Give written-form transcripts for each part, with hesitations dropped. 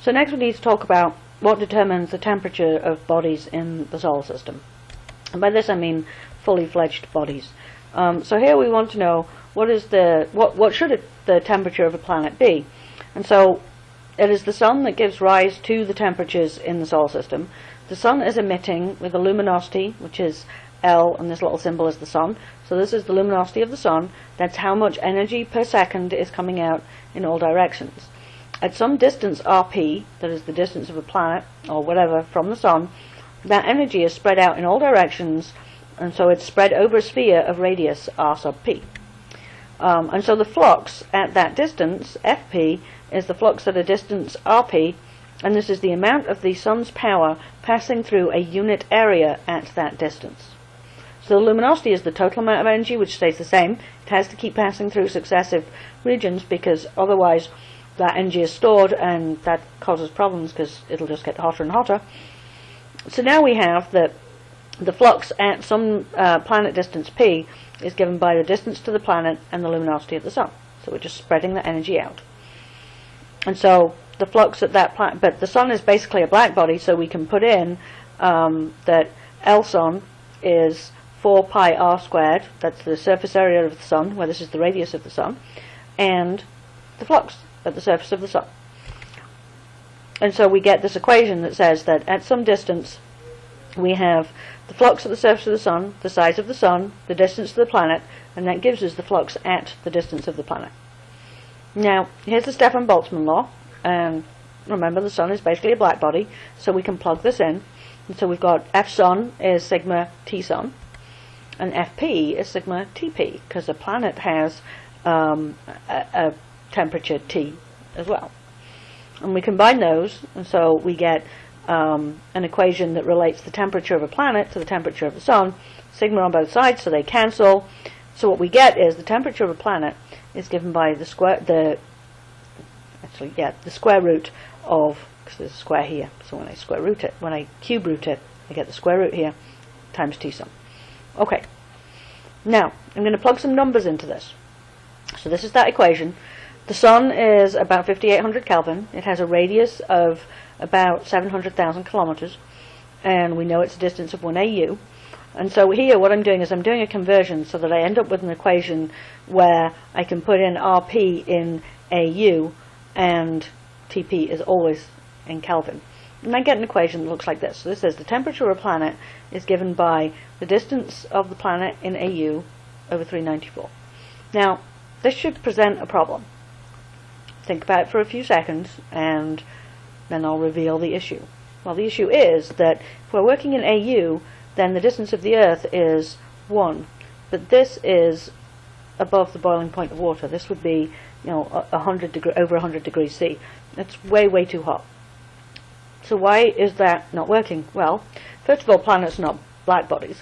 So next we need to talk about what determines the temperature of bodies in the solar system. And by this I mean fully fledged bodies. So here we want to know what should the temperature of a planet be. And so it is the sun that gives rise to the temperatures in the solar system. The sun is emitting with a luminosity, which is L, and this little symbol is the sun. So this is the luminosity of the sun. That's how much energy per second is coming out in all directions. At some distance rp, that is the distance of a planet or whatever from the sun, that energy is spread out in all directions, and so it's spread over a sphere of radius r sub p. And so the flux at that distance, fp, is the flux at a distance rp, and this is the amount of the sun's power passing through a unit area at that distance. So the luminosity is the total amount of energy, which stays the same. It has to keep passing through successive regions because otherwise that energy is stored, and that causes problems because it'll just get hotter and hotter. So now we have that the flux at some planet distance p is given by the distance to the planet and the luminosity of the sun. So we're just spreading the energy out. And so the flux at that planet, but the sun is basically a black body, so we can put in that L sun is 4 pi r squared, that's the surface area of the sun, where this is the radius of the sun, and the flux at the surface of the sun. And so we get this equation that says that at some distance we have the flux at the surface of the sun, the size of the sun, the distance to the planet, and that gives us the flux at the distance of the planet. Now, here's the Stefan Boltzmann law, and remember the sun is basically a black body, so we can plug this in. And so we've got F sun is sigma T sun, and Fp is sigma Tp, because a planet has a temperature T as well. And we combine those, and so we get an equation that relates the temperature of a planet to the temperature of the sun, sigma on both sides, so they cancel. So what we get is the temperature of a planet is given by the square root of, because there's a square here, so when I square root it, when I cube root it, I get the square root here times T sum. Okay, now I'm going to plug some numbers into this. So this is that equation. The sun is about 5800 Kelvin. It has a radius of about 700,000 kilometers, and we know it's a distance of 1 AU. And so here what I'm doing is I'm doing a conversion so that I end up with an equation where I can put in Rp in AU and Tp is always in Kelvin. And I get an equation that looks like this. So this says the temperature of a planet is given by the distance of the planet in AU over 394. Now, this should present a problem. Think about it for a few seconds, and then I'll reveal the issue. Well, the issue is that if we're working in AU, then the distance of the Earth is 1. But this is above the boiling point of water. This would be, over 100 degrees C. That's way, way too hot. So why is that not working? Well, first of all, planets are not black bodies.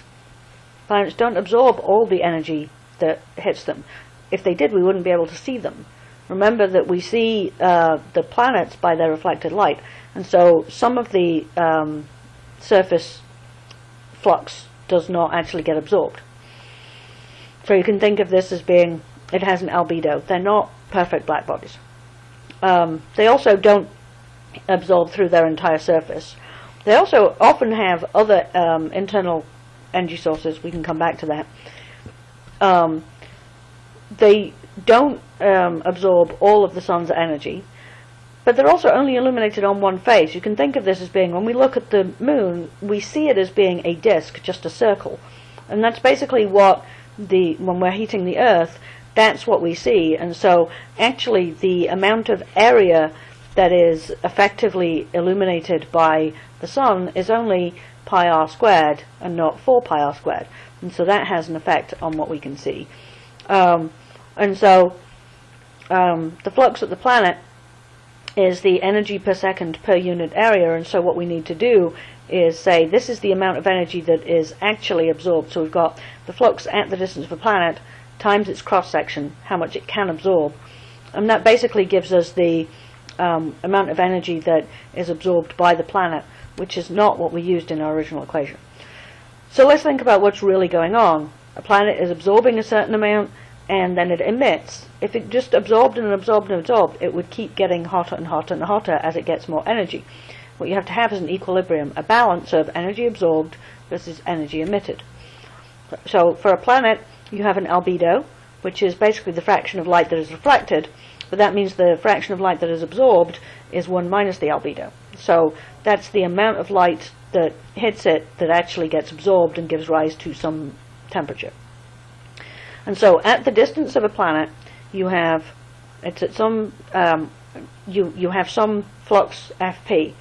Planets don't absorb all the energy that hits them. If they did, we wouldn't be able to see them. Remember that we see the planets by their reflected light, and so some of the surface flux does not actually get absorbed. So you can think of this as being, it has an albedo. They're not perfect black bodies. They also don't absorb through their entire surface. They also often have other internal energy sources. We can come back to that. They don't absorb all of the sun's energy, but they're also only illuminated on one face. You can think of this as being, when we look at the moon, we see it as being a disk, just a circle. And that's basically what when we're heating the Earth, that's what we see. And so actually the amount of area that is effectively illuminated by the sun is only pi r squared and not 4 pi r squared. And so that has an effect on what we can see. And so the flux at the planet is the energy per second per unit area, and so what we need to do is say this is the amount of energy that is actually absorbed. So we've got the flux at the distance of a planet times its cross-section, how much it can absorb, and that basically gives us the amount of energy that is absorbed by the planet, which is not what we used in our original equation. So let's think about what's really going on. A planet is absorbing a certain amount, and then it emits. If it just absorbed and absorbed and absorbed, it would keep getting hotter and hotter and hotter as it gets more energy. What you have to have is an equilibrium, a balance of energy absorbed versus energy emitted. So for a planet, you have an albedo, which is basically the fraction of light that is reflected, but that means the fraction of light that is absorbed is 1 minus the albedo. So that's the amount of light that hits it that actually gets absorbed and gives rise to some temperature. And so at the distance of a planet, you have it's at some you have some flux Fp.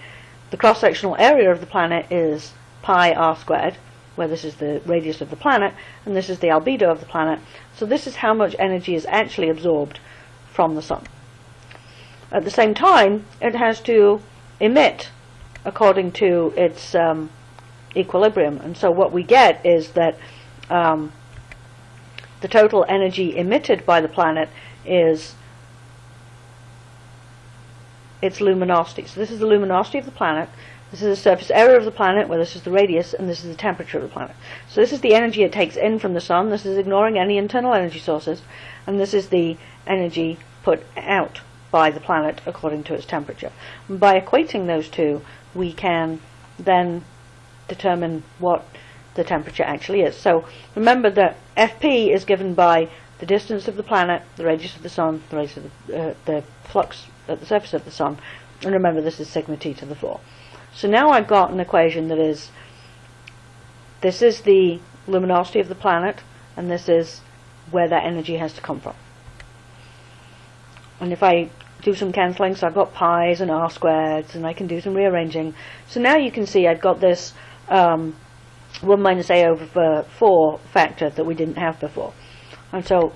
The cross-sectional area of the planet is pi r squared, where this is the radius of the planet, and this is the albedo of the planet. So this is how much energy is actually absorbed from the sun. At the same time, it has to emit according to its equilibrium. And so what we get is that the total energy emitted by the planet is its luminosity. So this is the luminosity of the planet. This is the surface area of the planet, where this is the radius, and this is the temperature of the planet. So this is the energy it takes in from the sun. This is ignoring any internal energy sources. And this is the energy put out by the planet according to its temperature. And by equating those two, we can then determine what the temperature actually is. So remember that Fp is given by the distance of the planet, the radius of the sun, the radius of the flux at the surface of the sun, and remember this is sigma t to the 4. So now I've got an equation that is, this is the luminosity of the planet, and this is where that energy has to come from. And if I do some cancelling, so I've got pi's and r squareds, and I can do some rearranging. So now you can see I've got this 1 minus a over 4 factor that we didn't have before. And so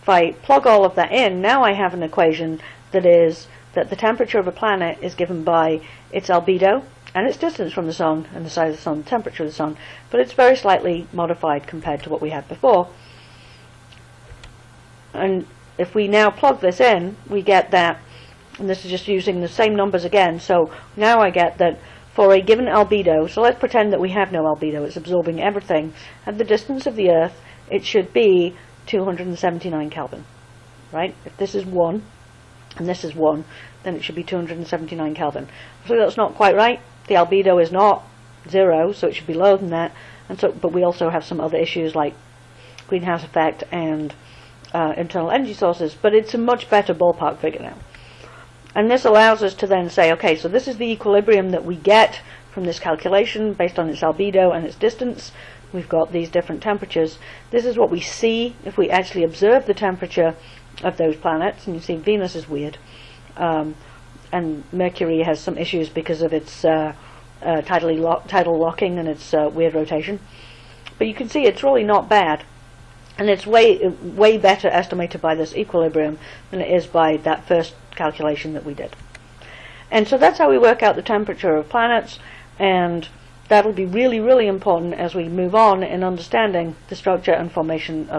if I plug all of that in, now I have an equation that is that the temperature of a planet is given by its albedo and its distance from the sun and the size of the sun, the temperature of the sun, but it's very slightly modified compared to what we had before. And if we now plug this in, we get that, and this is just using the same numbers again, so now I get that for a given albedo, so let's pretend that we have no albedo, it's absorbing everything, at the distance of the Earth, it should be 279 Kelvin, right? If this is 1, and this is 1, then it should be 279 Kelvin. So that's not quite right. The albedo is not 0, so it should be lower than that. And so, but we also have some other issues like greenhouse effect and internal energy sources, but it's a much better ballpark figure now. And this allows us to then say, okay, so this is the equilibrium that we get from this calculation based on its albedo and its distance. We've got these different temperatures. This is what we see if we actually observe the temperature of those planets. And you see Venus is weird. And Mercury has some issues because of its tidal locking and its weird rotation. But you can see it's really not bad. And it's way better estimated by this equilibrium than it is by that first calculation that we did. And so that's how we work out the temperature of planets, and that'll be really, really important as we move on in understanding the structure and formation of